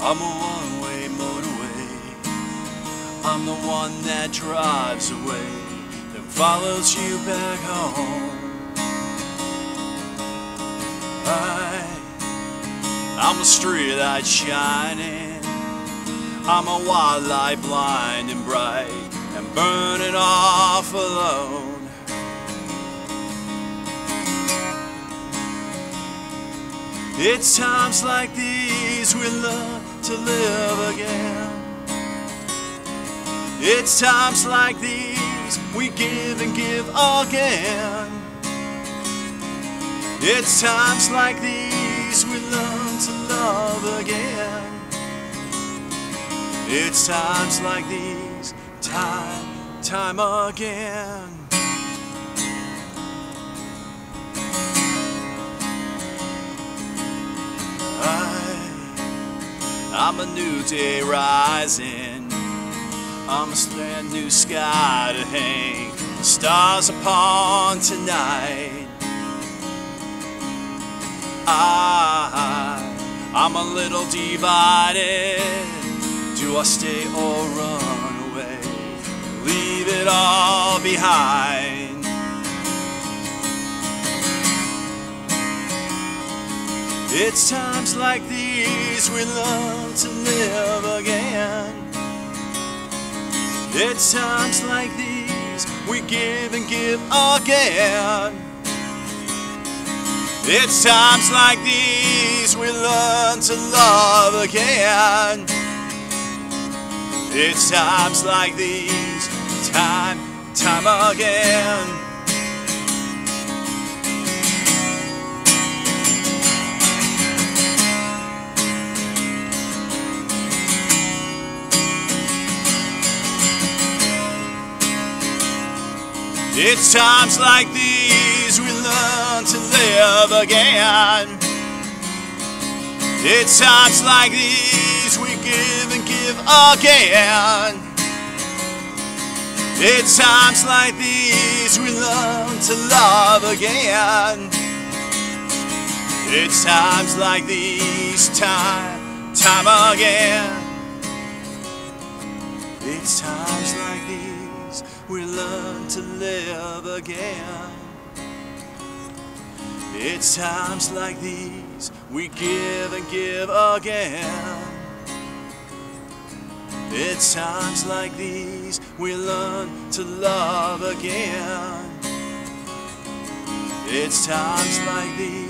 I'm a one-way motorway. I'm the one that drives away and follows you back home. I'm a street light shining. I'm a wild light blind and bright and burning off alone. It's times like these we learn to live again. It's times like these we give and give again. It's times like these we learn to love again. It's times like these, time again. I'm a new day rising. I'm a brand new sky to hang the stars upon tonight. I'm a little divided. Do I stay or run away? Leave it all behind. It's times like these we learn to live again. It's times like these we give and give again. It's times like these we learn to love again. It's times like these, time again. It's times like these we learn to live again. It's times like these we give and give again. It's times like these we learn to love again. It's times like these, time again. It's times like these we learn to live again. It's times like these we give and give again. It's times like these we learn to love again. It's times like these